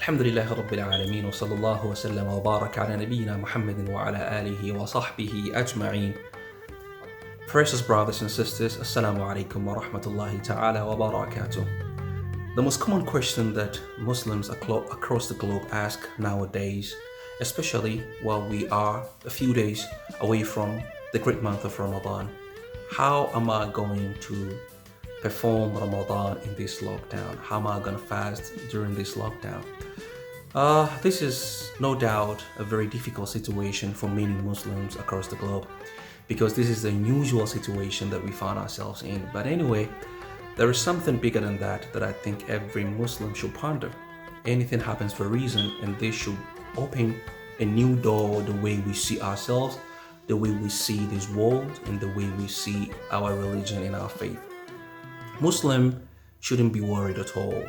الحمد لله رب العالمين وصلى الله وسلم وبارك على نبينا محمد وعلى آله وصحبه أجمعين. Precious brothers and sisters, Assalamu alaikum wa rahmatullahi ta'ala wa barakatuh. The most common question that Muslims across the globe ask nowadays, especially while we are a few days away from the great month of Ramadan: how am I going to perform Ramadan in this lockdown? How am I going to fast during this lockdown? This is no doubt a very difficult situation for many Muslims across the globe, because this is the unusual situation that we find ourselves in. But anyway, there is something bigger than that I think every Muslim should ponder. Anything happens for a reason, and this should open a new door, the way we see ourselves, the way we see this world, and the way we see our religion and our faith. Muslim shouldn't be worried at all,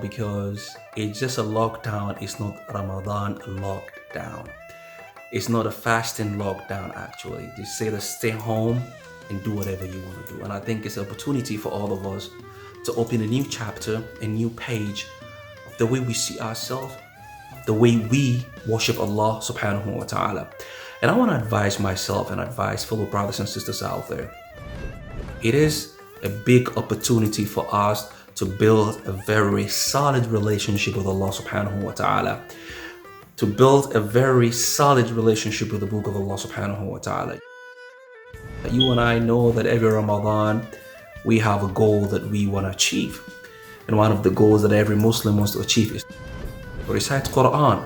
because it's just a lockdown. It's not Ramadan lockdown. It's not a fasting lockdown, actually. They say to stay home and do whatever you want to do. And I think it's an opportunity for all of us to open a new chapter, a new page of the way we see ourselves, the way we worship Allah subhanahu wa ta'ala. And I want to advise myself and advise fellow brothers and sisters out there. It is a big opportunity for us to build a very solid relationship with Allah subhanahu wa ta'ala, to build a very solid relationship with the book of Allah subhanahu wa ta'ala. You and I know that every Ramadan we have a goal that we want to achieve. And one of the goals that every Muslim wants to achieve is to recite Quran,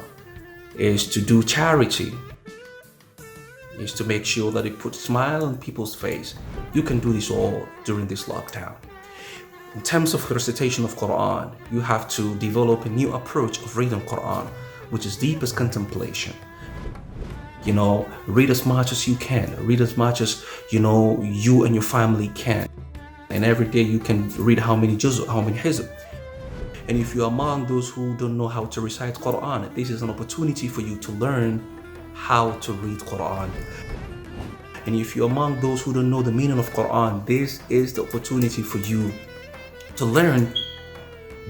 is to do charity, is to make sure that it puts a smile on people's face. You can do this all during this lockdown. In terms of recitation of Quran, you have to develop a new approach of reading Quran, which is deep as contemplation. Read as much as you can. Read as much as, you and your family can. And every day you can read how many juz, how many hizb. And if you're among those who don't know how to recite Quran, this is an opportunity for you to learn how to read Quran. And if you're among those who don't know the meaning of Quran, this is the opportunity for you to learn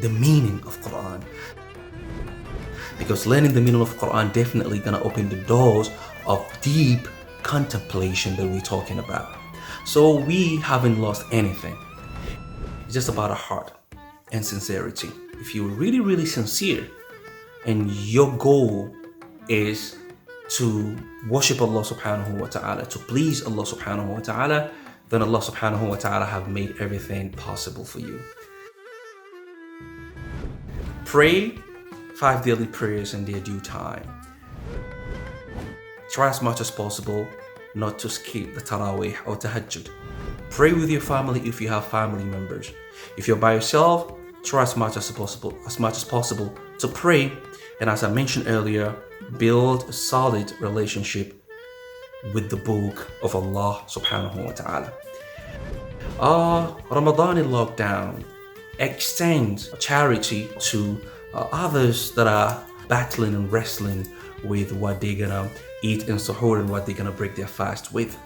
the meaning of Quran. Because learning the meaning of Quran definitely gonna open the doors of deep contemplation that we're talking about. So we haven't lost anything. It's just about a heart and sincerity. If you're really, really sincere and your goal is to worship Allah subhanahu wa ta'ala, to please Allah subhanahu wa ta'ala, then Allah subhanahu wa ta'ala have made everything possible for you. Pray 5 daily prayers in their due time. Try as much as possible not to skip the taraweeh or tahajjud. Pray with your family if you have family members. If you're by yourself, try as much as possible to pray. And as I mentioned earlier, build a solid relationship with the book of Allah subhanahu wa ta'ala. Ramadan in lockdown extends charity to others that are battling and wrestling with what they're gonna eat in suhoor and what they're gonna break their fast with.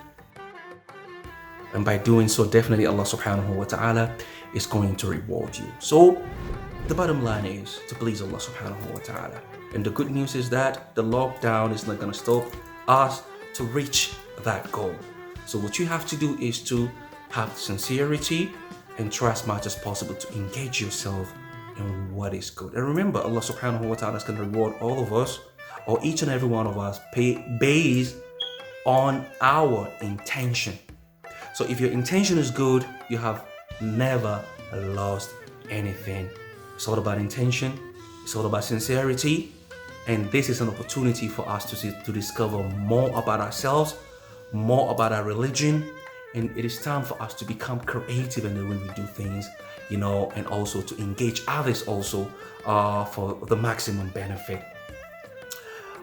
And by doing so, definitely Allah subhanahu wa ta'ala is going to reward you. So the bottom line is to please Allah subhanahu wa ta'ala. And the good news is that the lockdown is not gonna stop us to reach that goal. So what you have to do is to have sincerity and try as much as possible to engage yourself in what is good. And remember, Allah subhanahu wa ta'ala is going to reward all of us, or each and every one of us, based on our intention. So if your intention is good, you have never lost anything. It's all about intention. It's all about sincerity. And this is an opportunity for us to discover more about ourselves, more about our religion. And it is time for us to become creative in the way we do things, and also to engage others also for the maximum benefit.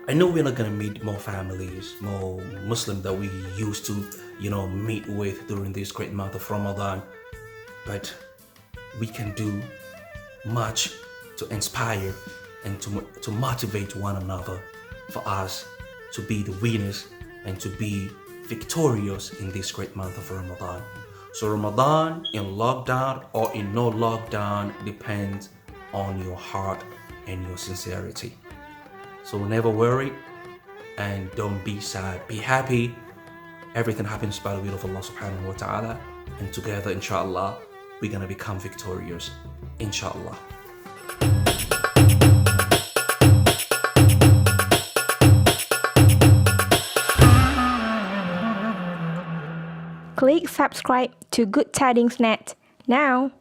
I know we're not going to meet more families, more Muslims that we used to, meet with during this great month of Ramadan, but we can do much to inspire and to motivate one another for us to be the winners and to be victorious in this great month of Ramadan. So Ramadan in lockdown or in no lockdown depends on your heart and your sincerity. So never worry and don't be sad. Be happy. Everything happens by the will of Allah subhanahu wa ta'ala. And together, inshallah, we're going to become victorious. Inshallah. Click subscribe to Good Tidings Net now.